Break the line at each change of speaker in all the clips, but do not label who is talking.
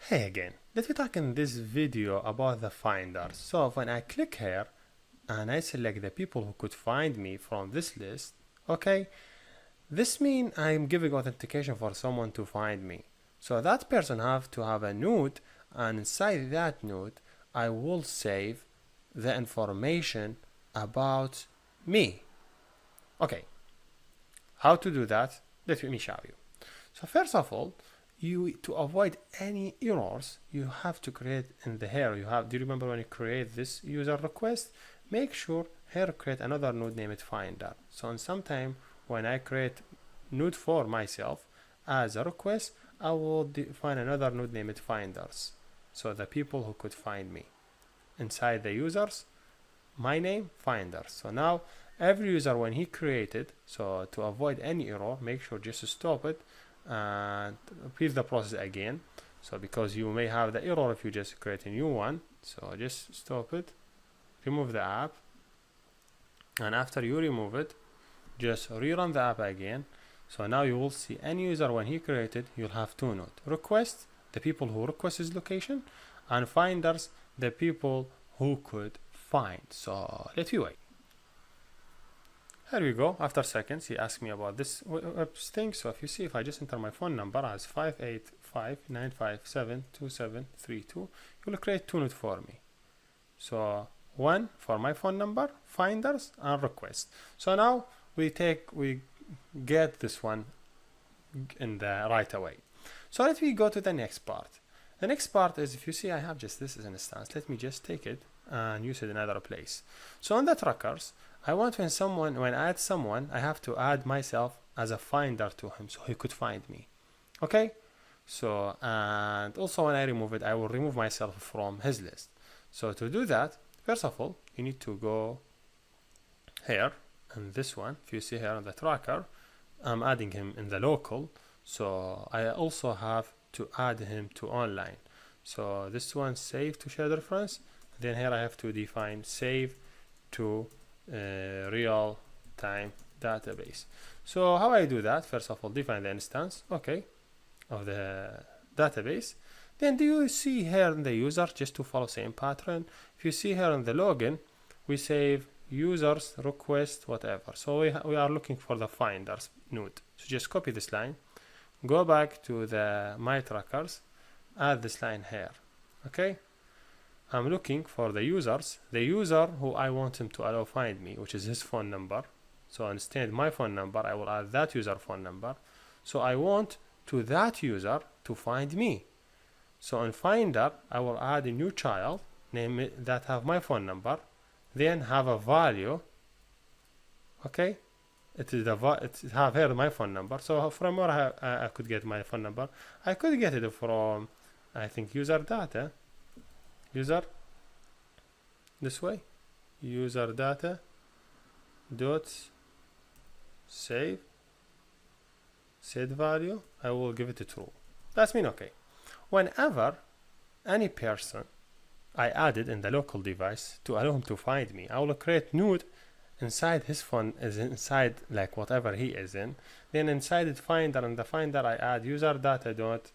Hey again, let me talk in this video about the finders. So when I click here and I select the people who could find me from this list, okay, this means I'm giving authentication for someone to find me. So that person have to have a node, and inside that node I will save the information about me. Okay, how to do that? Let me show you. So first of all, to avoid any errors, you have to create in the here. Do you remember when you create this user request? Make sure here create another node named finder. So in some time when I create node for myself as a request, I will define another node named finders. So the people who could find me. Inside the users, my name, finders. So now every user when he created, so to avoid any error, make sure just to stop it and repeat the process again. So because you may have the error if you just create a new one, so just stop it, remove the app, and after you remove it, just rerun the app again. So now you will see any user when he created, you'll have two nodes: request, the people who request his location, and finders, the people who could find. So let me wait. Here we go. After seconds, he asked me about this thing. So if you see, if I just enter my phone number as 585-957-2732, you will create two nodes for me. So one for my phone number, finders, and request. So now we get this one in the right away. So let me go to the next part. The next part is, if you see, I have just this as an instance. Let me just take it and use it in another place. So on the trackers, I want when I add someone, I have to add myself as a finder to him so he could find me. Okay? So, and also when I remove it, I will remove myself from his list. So to do that, first of all, you need to go here and this one. If you see here on the tracker, I'm adding him in the local. So I also have to add him to online. So this one, save to shared reference. Then here I have to define save to real-time database. So how I do that? First of all, define the instance, okay, of the database. Then do you see here in the user, just to follow same pattern? If you see here in the login, we save users, request, whatever. So we are looking for the finders node. So just copy this line, go back to the my trackers, add this line here, okay? I'm looking for the users, the user who I want him to allow find me, which is his phone number. So instead my phone number, I will add that user phone number. So I want to that user to find me. So in finder, I will add a new child, name it, that have my phone number, then have a value. Okay, it have here my phone number. So from where I could get my phone number, I could get it from, I think, user data. User this way, user data dot save set value. I will give it a true. That means okay. Whenever any person I added in the local device to allow him to find me, I will create node inside his phone, is inside like whatever he is in. Then inside it finder, and the finder I add user data dot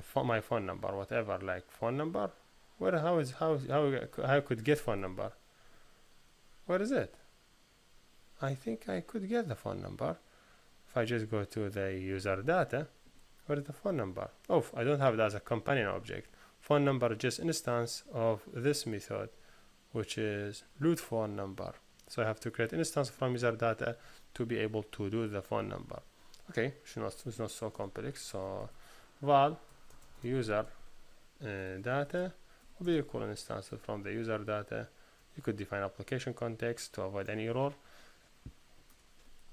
for my phone number, whatever, like phone number. Where how I could get phone number? Where is it? I think I could get the phone number if I just go to the user data. Where is the phone number? Oh, I don't have it as a companion object. Phone number is just instance of this method, which is load phone number. So I have to create an instance from user data to be able to do the phone number. Okay, it's not so complex. So val user data will be equal instance from the user data. You could define application context to avoid any error.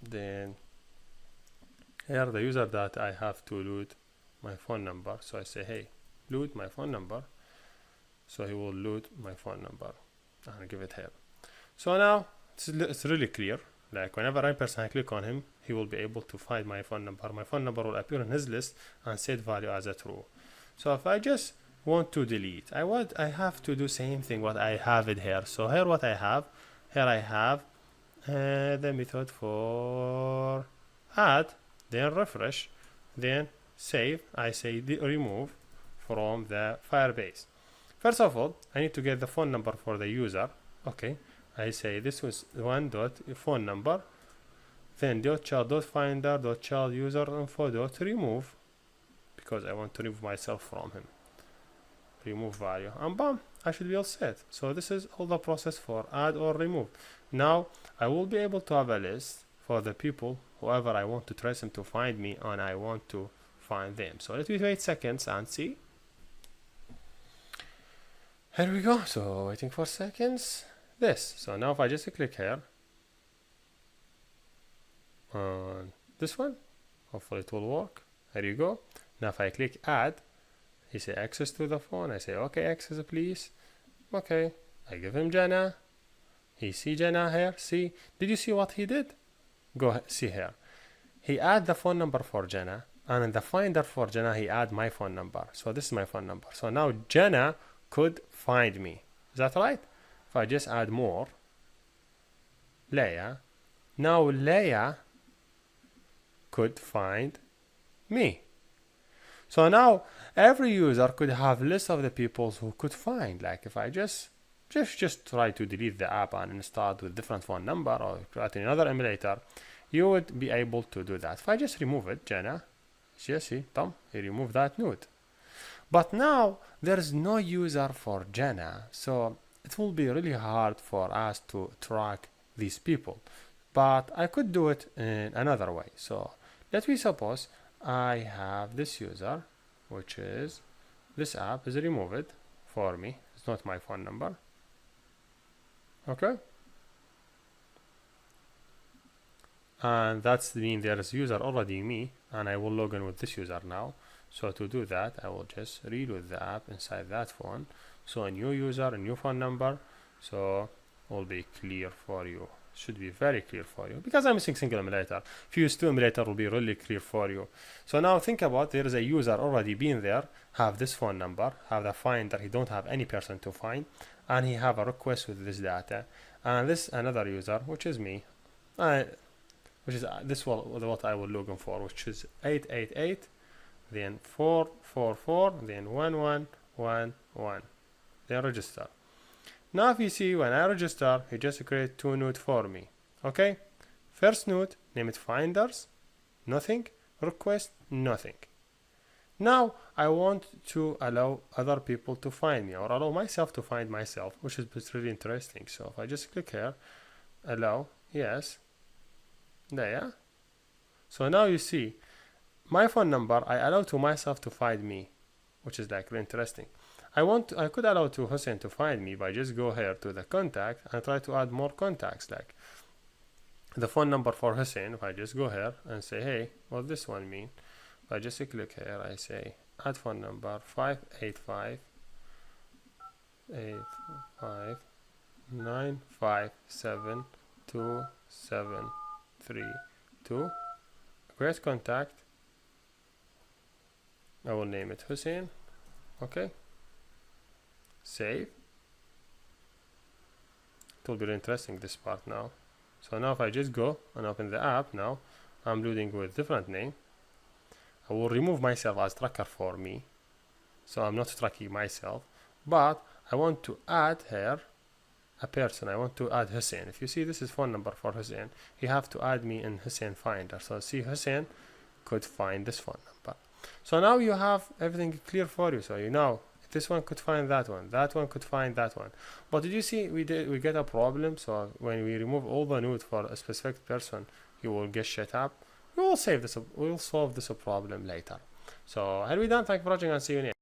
Then here the user data, I have to load my phone number. So I say, hey, load my phone number. So he will load my phone number and give it here. So now it's really clear. Like whenever a person I click on him, he will be able to find my phone number. My phone number will appear in his list and set value as a true. So if I just want to delete, I have to do same thing what I have it here. So here what I have, here I have the method for add, then refresh, then save. I say remove from the Firebase. First of all, I need to get the phone number for the user. Okay, I say this was one dot phone number, then dot child dot finder dot child user info dot remove, because I want to remove myself from him. Remove value, and bam, I should be all set. So this is all the process for add or remove. Now I will be able to have a list for the people, whoever I want to trace them to find me, and I want to find them. So let me wait seconds and see. Here we go. So waiting for seconds. This. So now if I just click here on this one, hopefully it will work. Here you go. Now if I click add, he say access to the phone. I say okay, access please. Okay, I give him Jenna. He see Jenna here. See, did you see what he did? Go see here. He add the phone number for Jenna, and in the finder for Jenna he add my phone number. So this is my phone number. So now Jenna could find me. Is that right? If I just add more, Leia, now Leia could find me. So now every user could have list of the people who could find. Like if I just try to delete the app and install it with different phone number or create another emulator, you would be able to do that. If I just remove it, Jenna, see, Tom, he removed that node. But now there is no user for Jenna, so it will be really hard for us to track these people. But I could do it in another way. So let me suppose I have this user, which is this app is removed for me. It's not my phone number. Okay. And that's mean there is user already me, and I will log in with this user now. So to do that, I will just reload the app inside that phone. So a new user, a new phone number. So it will be clear for you. Should be very clear for you, because I'm using single emulator. If you use two emulator, will be really clear for you. So now think about, there is a user already been there, have this phone number, have the finder, he don't have any person to find, and he have a request with this data, and this another user, which is me, which is this what I will log in for, which is 888, then 444, then 1111, then register. Now if you see, when I register, he just create two nodes for me. Okay, first node, name it finders, nothing, request, nothing. Now I want to allow other people to find me, or allow myself to find myself, which is really interesting. So if I just click here, allow, yes, there. So now you see my phone number, I allow to myself to find me, which is like really interesting. I could allow to Hussein to find me by just go here to the contact and try to add more contacts, like the phone number for Hussein. If I just go here and say, hey, what this one mean? If I just click here, I say add phone number 585 85 957 2732. Create contact. I will name it Hussein. Okay. Save. It will be interesting, this part now. So now if I just go and open the app, now I'm loading with different name. I will remove myself as tracker for me, so I'm not tracking myself, but I want to add here a person. I want to add Hussein. If you see, this is phone number for Hussein, you have to add me in Hussein finder. So see, Hussein could find this phone number. So now you have everything clear for you. So you know this one could find that one could find that one. But did you see we get a problem? So when we remove all the nodes for a specific person, you will get shut up. We will solve this problem later. So here we done. Thank you for watching, and see you next.